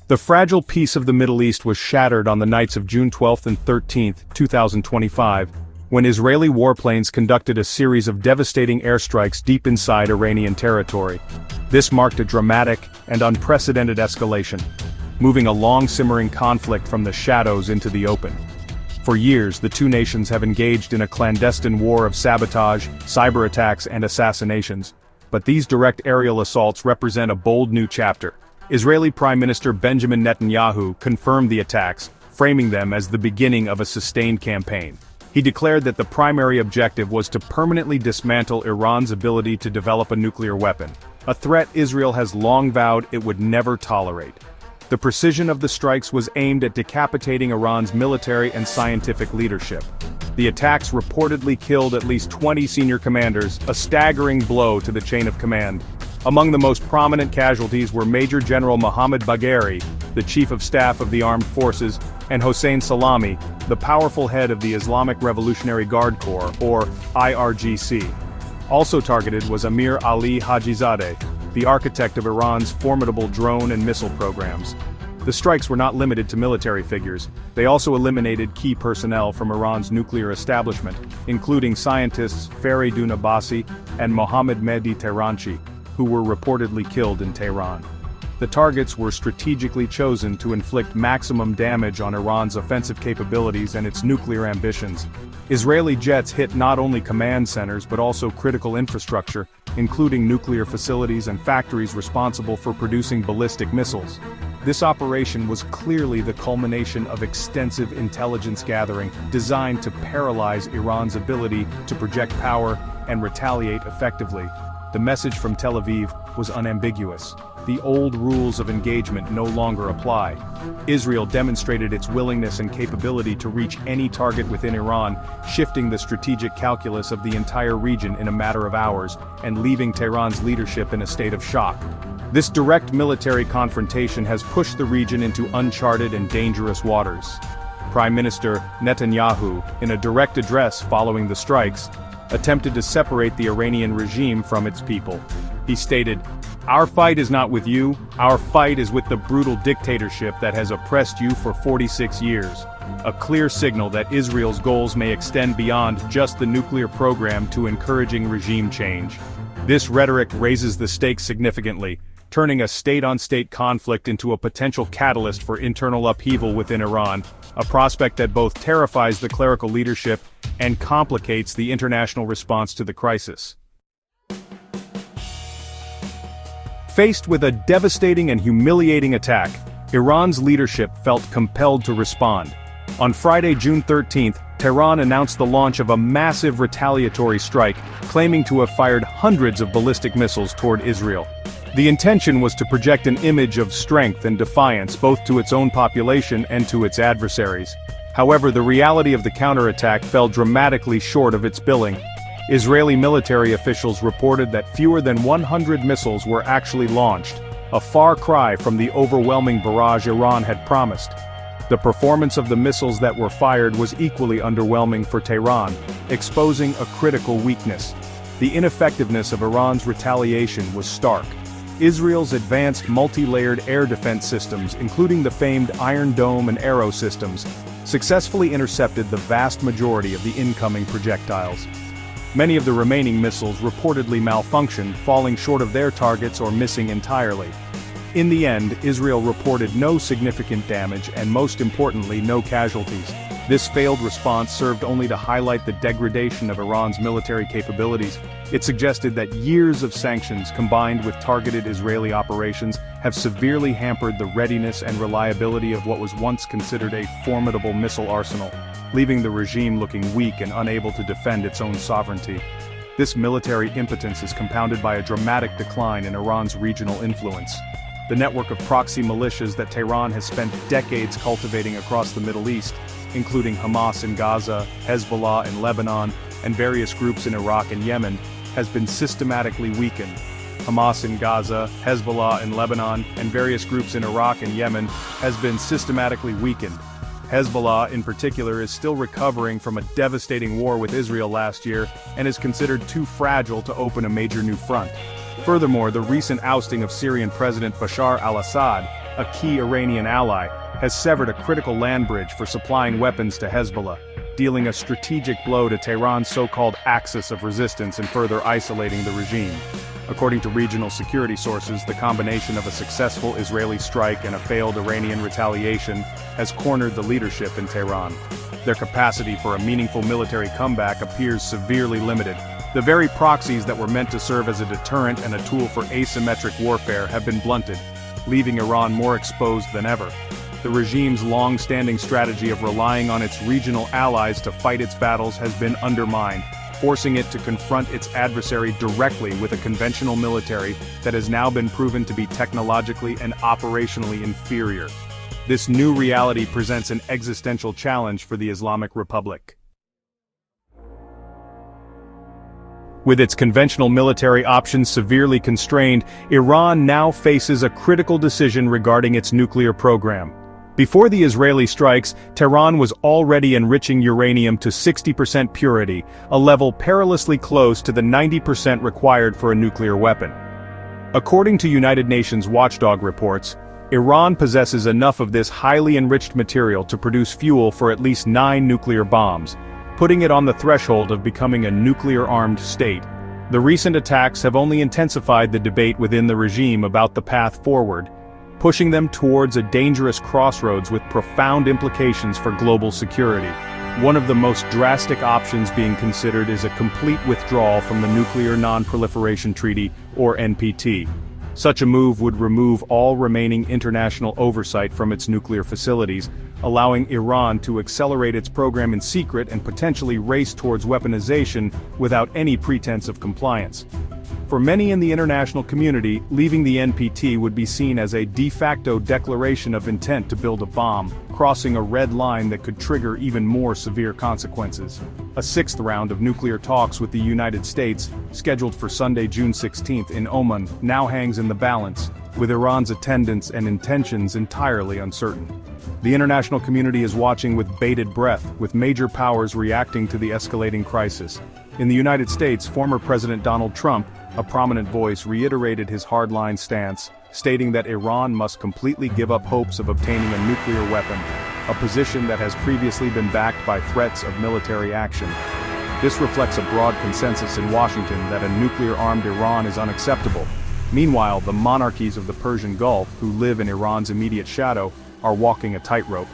The fragile peace of the Middle East was shattered on the nights of June 12 and 13, 2025, when Israeli warplanes conducted a series of devastating airstrikes deep inside Iranian territory. This marked a dramatic and unprecedented escalation, moving a long-simmering conflict from the shadows into the open. For years, the two nations have engaged in a clandestine war of sabotage, cyber attacks, and assassinations. But these direct aerial assaults represent a bold new chapter. Israeli Prime Minister Benjamin Netanyahu confirmed the attacks, framing them as the beginning of a sustained campaign. He declared that the primary objective was to permanently dismantle Iran's ability to develop a nuclear weapon, a threat Israel has long vowed it would never tolerate. The precision of the strikes was aimed at decapitating Iran's military and scientific leadership. The attacks reportedly killed at least 20 senior commanders, a staggering blow to the chain of command. Among the most prominent casualties were Major General Mohammad Bagheri, the Chief of Staff of the Armed Forces, and Hossein Salami, the powerful head of the Islamic Revolutionary Guard Corps, or IRGC. Also targeted was Amir Ali Hajizadeh, the architect of Iran's formidable drone and missile programs. The strikes were not limited to military figures. They also eliminated key personnel from Iran's nuclear establishment, including scientists Faridun Abbasi and Mohammad Mehdi Tehranchi, who were reportedly killed in Tehran. The targets were strategically chosen to inflict maximum damage on Iran's offensive capabilities and its nuclear ambitions. Israeli jets hit not only command centers but also critical infrastructure, including nuclear facilities and factories responsible for producing ballistic missiles. This operation was clearly the culmination of extensive intelligence gathering designed to paralyze Iran's ability to project power and retaliate effectively. The message from Tel Aviv was unambiguous. The old rules of engagement no longer apply. Israel demonstrated its willingness and capability to reach any target within Iran, shifting the strategic calculus of the entire region in a matter of hours, and leaving Tehran's leadership in a state of shock. This direct military confrontation has pushed the region into uncharted and dangerous waters. Prime Minister Netanyahu, in a direct address following the strikes, attempted to separate the Iranian regime from its people. He stated, "Our fight is not with you, our fight is with the brutal dictatorship that has oppressed you for 46 years. A clear signal that Israel's goals may extend beyond just the nuclear program to encouraging regime change." This rhetoric raises the stakes significantly, turning a state-on-state conflict into a potential catalyst for internal upheaval within Iran, a prospect that both terrifies the clerical leadership and complicates the international response to the crisis. Faced with a devastating and humiliating attack, Iran's leadership felt compelled to respond. On Friday, June 13, Tehran announced the launch of a massive retaliatory strike, claiming to have fired hundreds of ballistic missiles toward Israel. The intention was to project an image of strength and defiance both to its own population and to its adversaries. However, the reality of the counterattack fell dramatically short of its billing. Israeli military officials reported that fewer than 100 missiles were actually launched, a far cry from the overwhelming barrage Iran had promised. The performance of the missiles that were fired was equally underwhelming for Tehran, exposing a critical weakness. The ineffectiveness of Iran's retaliation was stark. Israel's advanced multi-layered air defense systems, including the famed Iron Dome and Arrow systems, successfully intercepted the vast majority of the incoming projectiles. Many of the remaining missiles reportedly malfunctioned, falling short of their targets or missing entirely. In the end, Israel reported no significant damage and, most importantly, no casualties. This failed response served only to highlight the degradation of Iran's military capabilities. It suggested that years of sanctions combined with targeted Israeli operations have severely hampered the readiness and reliability of what was once considered a formidable missile arsenal, leaving the regime looking weak and unable to defend its own sovereignty. This military impotence is compounded by a dramatic decline in Iran's regional influence. The network of proxy militias that Tehran has spent decades cultivating across the Middle East, including Hamas in Gaza, Hezbollah in Lebanon, and various groups in Iraq and Yemen, has been systematically weakened. Hamas in Gaza, Hezbollah in Lebanon, and various groups in Iraq and Yemen has been systematically weakened. Hezbollah, in particular, is still recovering from a devastating war with Israel last year and is considered too fragile to open a major new front. Furthermore, the recent ousting of Syrian President Bashar al-Assad a key Iranian ally, has severed a critical land bridge for supplying weapons to Hezbollah, dealing a strategic blow to Tehran's so-called axis of resistance and further isolating the regime. According to regional security sources, the combination of a successful Israeli strike and a failed Iranian retaliation has cornered the leadership in Tehran. Their capacity for a meaningful military comeback appears severely limited. The very proxies that were meant to serve as a deterrent and a tool for asymmetric warfare have been blunted, leaving Iran more exposed than ever. The regime's long-standing strategy of relying on its regional allies to fight its battles has been undermined, forcing it to confront its adversary directly with a conventional military that has now been proven to be technologically and operationally inferior. This new reality presents an existential challenge for the Islamic Republic. With its conventional military options severely constrained, Iran now faces a critical decision regarding its nuclear program. Before the Israeli strikes, Tehran was already enriching uranium to 60% purity, a level perilously close to the 90% required for a nuclear weapon. According to United Nations watchdog reports, Iran possesses enough of this highly enriched material to produce fuel for at least 9 nuclear bombs, putting it on the threshold of becoming a nuclear-armed state. The recent attacks have only intensified the debate within the regime about the path forward, pushing them towards a dangerous crossroads with profound implications for global security. One of the most drastic options being considered is a complete withdrawal from the Nuclear Non-Proliferation Treaty, or NPT. Such a move would remove all remaining international oversight from its nuclear facilities, allowing Iran to accelerate its program in secret and potentially race towards weaponization without any pretense of compliance. For many in the international community, leaving the NPT would be seen as a de facto declaration of intent to build a bomb, crossing a red line that could trigger even more severe consequences. A 6th round of nuclear talks with the United States, scheduled for Sunday, June 16 in Oman, now hangs in the balance, with Iran's attendance and intentions entirely uncertain. The international community is watching with bated breath, with major powers reacting to the escalating crisis. In the United States, former President Donald Trump, a prominent voice, reiterated his hardline stance, stating that Iran must completely give up hopes of obtaining a nuclear weapon, a position that has previously been backed by threats of military action. This reflects a broad consensus in Washington that a nuclear-armed Iran is unacceptable. Meanwhile, the monarchies of the Persian Gulf, who live in Iran's immediate shadow, are walking a tightrope.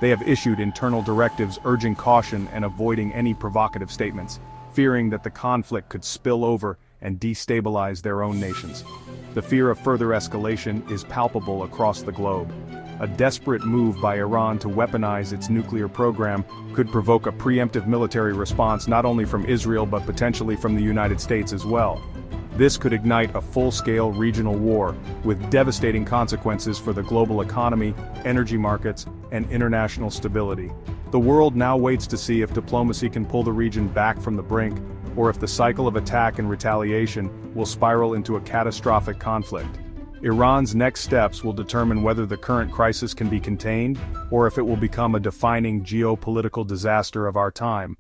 They have issued internal directives urging caution and avoiding any provocative statements, fearing that the conflict could spill over and destabilize their own nations. The fear of further escalation is palpable across the globe. A desperate move by Iran to weaponize its nuclear program could provoke a preemptive military response not only from Israel but potentially from the United States as well. This could ignite a full-scale regional war, with devastating consequences for the global economy, energy markets, and international stability. The world now waits to see if diplomacy can pull the region back from the brink, or if the cycle of attack and retaliation will spiral into a catastrophic conflict. Iran's next steps will determine whether the current crisis can be contained, or if it will become a defining geopolitical disaster of our time.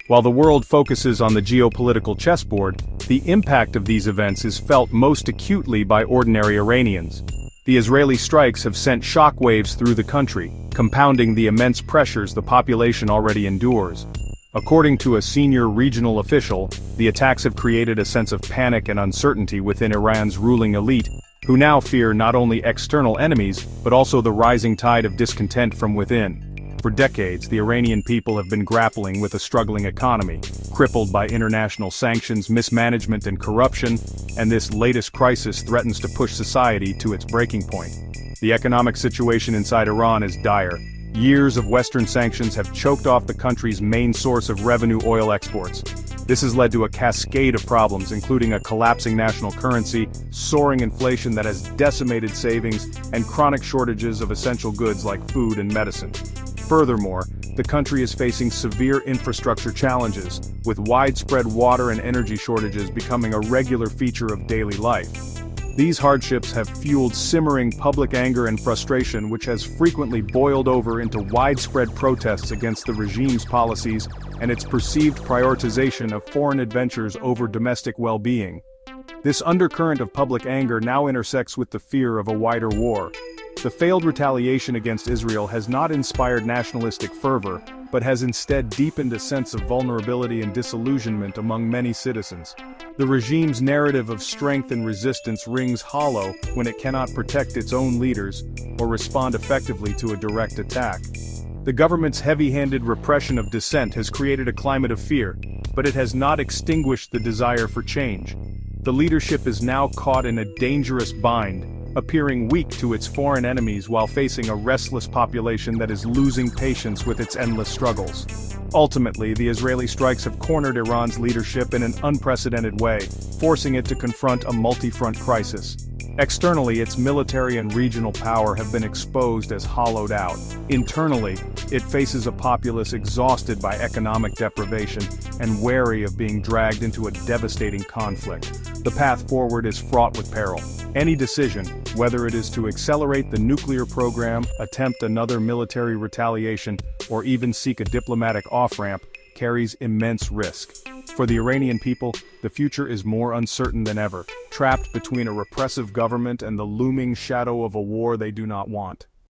While the world focuses on the geopolitical chessboard, the impact of these events is felt most acutely by ordinary Iranians. The Israeli strikes have sent shockwaves through the country, compounding the immense pressures the population already endures. According to a senior regional official, the attacks have created a sense of panic and uncertainty within Iran's ruling elite, who now fear not only external enemies, but also the rising tide of discontent from within. For decades, the Iranian people have been grappling with a struggling economy, crippled by international sanctions, mismanagement, and corruption, and this latest crisis threatens to push society to its breaking point. The economic situation inside Iran is dire. Years of Western sanctions have choked off the country's main source of revenue, oil exports. This has led to a cascade of problems, including a collapsing national currency, soaring inflation that has decimated savings, and chronic shortages of essential goods like food and medicine. Furthermore, the country is facing severe infrastructure challenges, with widespread water and energy shortages becoming a regular feature of daily life. These hardships have fueled simmering public anger and frustration, which has frequently boiled over into widespread protests against the regime's policies and its perceived prioritization of foreign adventures over domestic well-being. This undercurrent of public anger now intersects with the fear of a wider war. The failed retaliation against Israel has not inspired nationalistic fervor, but has instead deepened a sense of vulnerability and disillusionment among many citizens. The regime's narrative of strength and resistance rings hollow when it cannot protect its own leaders or respond effectively to a direct attack. The government's heavy-handed repression of dissent has created a climate of fear, but it has not extinguished the desire for change. The leadership is now caught in a dangerous bind, appearing weak to its foreign enemies while facing a restless population that is losing patience with its endless struggles. Ultimately, the Israeli strikes have cornered Iran's leadership in an unprecedented way, forcing it to confront a multi-front crisis. Externally, its military and regional power have been exposed as hollowed out. Internally, it faces a populace exhausted by economic deprivation and wary of being dragged into a devastating conflict. The path forward is fraught with peril. Any decision, whether it is to accelerate the nuclear program, attempt another military retaliation, or even seek a diplomatic off-ramp, carries immense risk. For the Iranian people, the future is more uncertain than ever, trapped between a repressive government and the looming shadow of a war they do not want.